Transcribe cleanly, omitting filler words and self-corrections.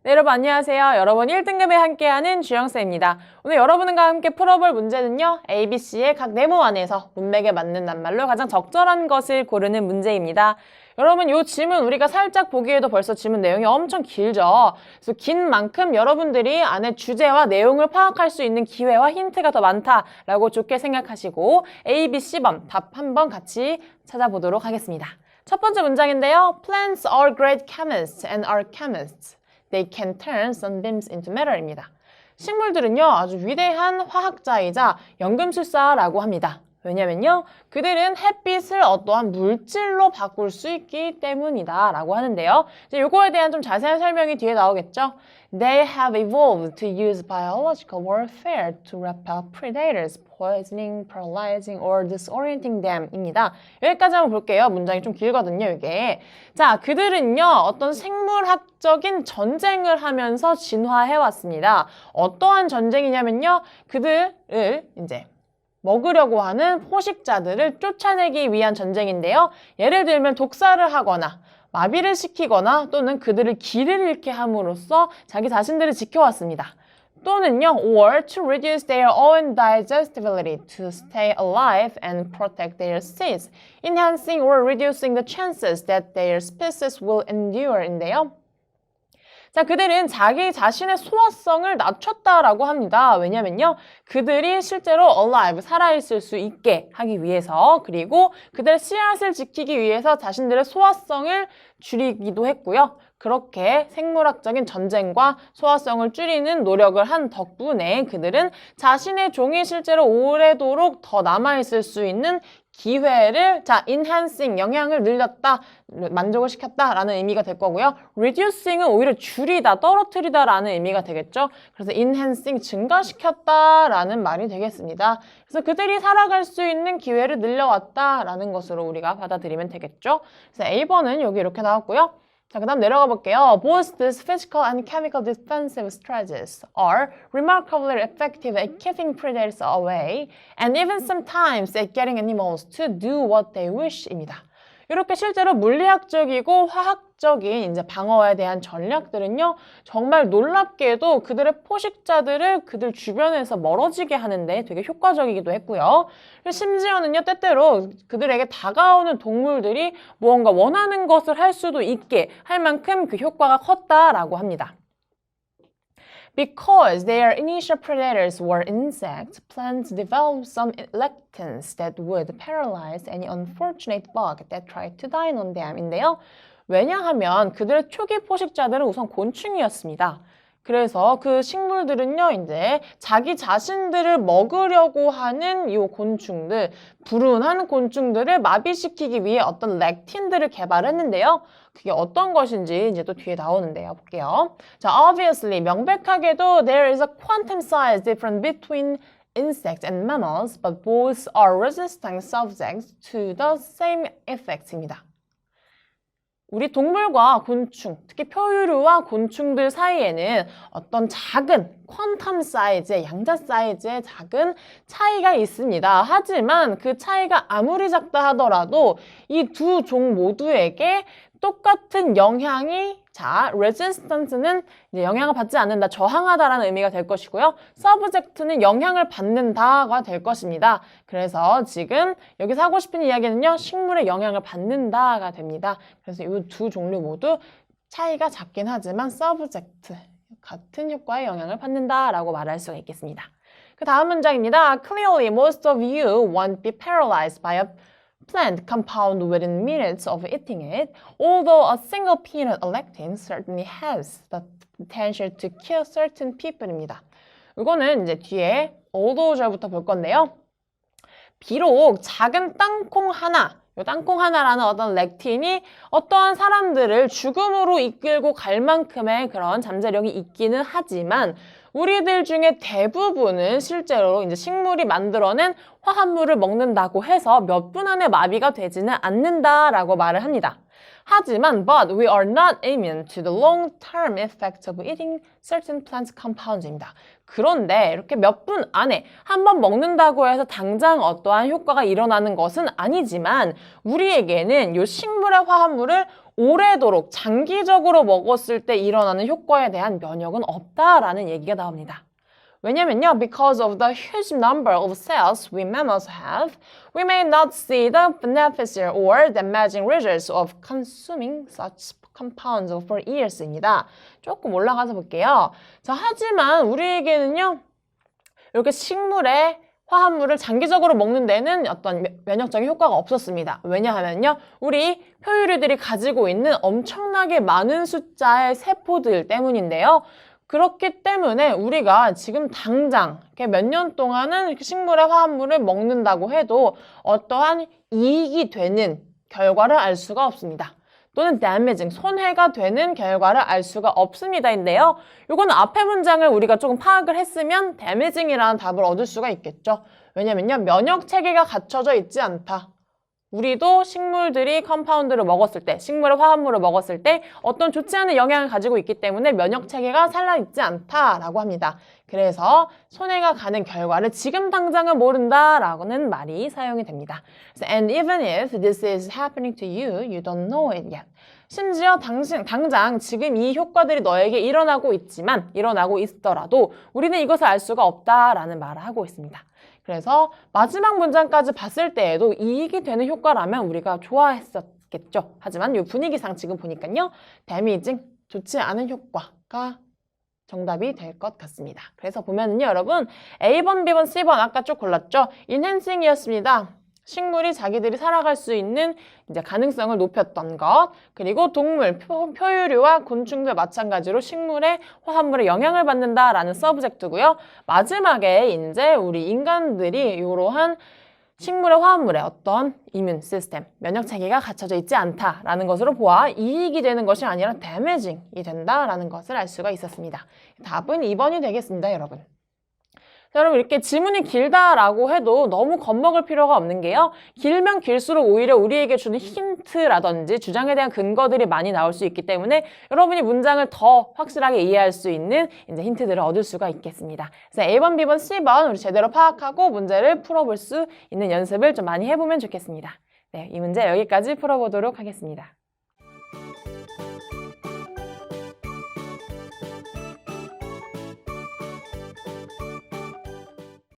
네, 여러분 안녕하세요. 여러분 1등급에 함께하는 주영쌤입니다. 오늘 여러분과 함께 풀어볼 문제는요. ABC의 각 네모 안에서 문맥에 맞는 낱말로 가장 적절한 것을 고르는 문제입니다. 여러분 이 질문 우리가 살짝 보기에도 벌써 질문 내용이 엄청 길죠. 그래서 긴 만큼 여러분들이 안에 주제와 내용을 파악할 수 있는 기회와 힌트가 더 많다라고 좋게 생각하시고 A, B, C번 답 한번 같이 찾아보도록 하겠습니다. 첫 번째 문장인데요. Plants are great chemists and are chemists. They can turn sunbeams into matter입니다. 식물들은요, 아주 위대한 화학자이자 연금술사라고 합니다. 왜냐면요, 그들은 햇빛을 어떠한 물질로 바꿀 수 있기 때문이다 라고 하는데요. 이제 요거에 대한 좀 자세한 설명이 뒤에 나오겠죠. They have evolved to use biological warfare to repel predators, poisoning, paralyzing, or disorienting them 입니다. 여기까지 한번 볼게요. 문장이 좀 길거든요, 이게. 자, 그들은요, 어떤 생물학적인 전쟁을 하면서 진화해왔습니다. 어떠한 전쟁이냐면요, 그들을 이제 먹으려고 하는 포식자들을 쫓아내기 위한 전쟁인데요. 예를 들면 독사를 하거나 마비를 시키거나 또는 그들을 길을 잃게 함으로써 자기 자신들을 지켜왔습니다. 또는요, or to reduce their own digestibility to stay alive and protect their seeds, enhancing or reducing the chances that their species will endure인데요. 자, 그들은 자기 자신의 소화성을 낮췄다라고 합니다. 왜냐면요, 그들이 실제로 alive, 살아있을 수 있게 하기 위해서, 그리고 그들의 씨앗을 지키기 위해서 자신들의 소화성을 줄이기도 했고요. 그렇게 생물학적인 전쟁과 소화성을 줄이는 노력을 한 덕분에 그들은 자신의 종이 실제로 오래도록 더 남아있을 수 있는 기회를, enhancing, 영향을 늘렸다, 만족을 시켰다라는 의미가 될 거고요. reducing은 오히려 줄이다, 떨어뜨리다라는 의미가 되겠죠. 그래서 enhancing, 증가시켰다라는 말이 되겠습니다. 그래서 그들이 살아갈 수 있는 기회를 늘려왔다라는 것으로 우리가 받아들이면 되겠죠. 그래서 A번은 여기 이렇게 나왔고요. 자, 그 다음 내려가 볼게요. Both these physical and chemical defensive strategies are remarkably effective at keeping predators away and even sometimes at getting animals to do what they wish입니다. 이렇게 실제로 물리학적이고 화학적인 이제 방어에 대한 전략들은요, 정말 놀랍게도 그들의 포식자들을 그들 주변에서 멀어지게 하는데 되게 효과적이기도 했고요. 심지어는요, 때때로 그들에게 다가오는 동물들이 무언가 원하는 것을 할 수도 있게 할 만큼 그 효과가 컸다라고 합니다. Because their initial predators were insects, plants developed some lectins that would paralyze any unfortunate bug that tried to dine on them인데요. 왜냐하면 그들의 초기 포식자들은 우선 곤충이었습니다. 그래서 그 식물들은요, 이제 자기 자신들을 먹으려고 하는 이 곤충들, 불운한 곤충들을 마비시키기 위해 어떤 렉틴들을 개발했는데요. 그게 어떤 것인지 이제 또 뒤에 나오는데요. 볼게요. 자, obviously, 명백하게도 there is a quantum size difference between insects and mammals, but both are resistant subjects to the same effects입니다. 우리 동물과 곤충, 특히 포유류와 곤충들 사이에는 어떤 작은 퀀텀 사이즈의, 양자 사이즈의 작은 차이가 있습니다. 하지만 그 차이가 아무리 작다 하더라도 이 두 종 모두에게 똑같은 영향이, resistance는 이제 영향을 받지 않는다, 저항하다라는 의미가 될 것이고요. subject는 영향을 받는다가 될 것입니다. 그래서 지금 여기서 하고 싶은 이야기는요, 식물의 영향을 받는다가 됩니다. 그래서 이 두 종류 모두 차이가 작긴 하지만 subject, 같은 효과의 영향을 받는다라고 말할 수가 있겠습니다. 그 다음 문장입니다. Clearly, most of you won't be paralyzed by a plant compound within minutes of eating it, although a single peanut lectin certainly has the potential to kill certain people입니다. 이거는 이제 뒤에 although 절부터 볼 건데요. 비록 작은 땅콩 하나, 이 땅콩 하나라는 어떤 렉틴이 어떠한 사람들을 죽음으로 이끌고 갈 만큼의 그런 잠재력이 있기는 하지만 우리들 중에 대부분은 실제로 이제 식물이 만들어낸 화합물을 먹는다고 해서 몇 분 안에 마비가 되지는 않는다라고 말을 합니다. 하지만, but we are not immune to the long-term effects of eating certain plant compounds입니다. 그런데 이렇게 몇 분 안에 한 번 먹는다고 해서 당장 어떠한 효과가 일어나는 것은 아니지만 우리에게는 이 식물의 화합물을 오래도록 장기적으로 먹었을 때 일어나는 효과에 대한 면역은 없다라는 얘기가 나옵니다. 왜냐면요, because of the huge number of cells we mammals have, we may not see the beneficial or damaging results of consuming such compounds for years입니다. 조금 올라가서 볼게요. 자, 하지만 우리에게는요, 이렇게 식물의 화합물을 장기적으로 먹는 데는 어떤 면역적인 효과가 없었습니다. 왜냐하면요, 우리 표유류들이 가지고 있는 엄청나게 많은 숫자의 세포들 때문인데요. 그렇기 때문에 우리가 지금 당장 몇 년 동안은 식물의 화합물을 먹는다고 해도 어떠한 이익이 되는 결과를 알 수가 없습니다. 또는 damaging, 손해가 되는 결과를 알 수가 없습니다인데요. 이거는 앞에 문장을 우리가 조금 파악을 했으면 damaging이라는 답을 얻을 수가 있겠죠. 왜냐면요, 면역 체계가 갖춰져 있지 않다. 우리도 식물들이 컴파운드를 먹었을 때, 식물의 화합물을 먹었을 때 어떤 좋지 않은 영향을 가지고 있기 때문에 면역 체계가 살아있지 않다라고 합니다. 그래서 손해가 가는 결과를 지금 당장은 모른다라고는 말이 사용이 됩니다. And even if this is happening to you, you don't know it yet. 심지어 당장 지금 이 효과들이 너에게 일어나고 있더라도 우리는 이것을 알 수가 없다라는 말을 하고 있습니다. 그래서 마지막 문장까지 봤을 때에도 이익이 되는 효과라면 우리가 좋아했었겠죠. 하지만 이 분위기상 지금 보니까요, damaging, 좋지 않은 효과가 정답이 될 것 같습니다. 그래서 보면은요, 여러분, A번, B번, C번 아까 쭉 골랐죠? enhancing이었습니다. 식물이 자기들이 살아갈 수 있는 이제 가능성을 높였던 것, 그리고 동물, 표유류와 곤충들 마찬가지로 식물의 화합물에 영향을 받는다라는 서브젝트고요. 마지막에 이제 우리 인간들이 이러한 식물의 화합물에 어떤 이뮨 시스템, 면역 체계가 갖춰져 있지 않다라는 것으로 보아 이익이 되는 것이 아니라 damaging이 된다라는 것을 알 수가 있었습니다. 답은 2번이 되겠습니다, 여러분. 자, 여러분, 이렇게 지문이 길다라고 해도 너무 겁먹을 필요가 없는 게요. 길면 길수록 오히려 우리에게 주는 힌트라든지 주장에 대한 근거들이 많이 나올 수 있기 때문에 여러분이 문장을 더 확실하게 이해할 수 있는 이제 힌트들을 얻을 수가 있겠습니다. 그래서 A번, B번, C번 우리 제대로 파악하고 문제를 풀어볼 수 있는 연습을 좀 많이 해보면 좋겠습니다. 네, 이 문제 여기까지 풀어보도록 하겠습니다.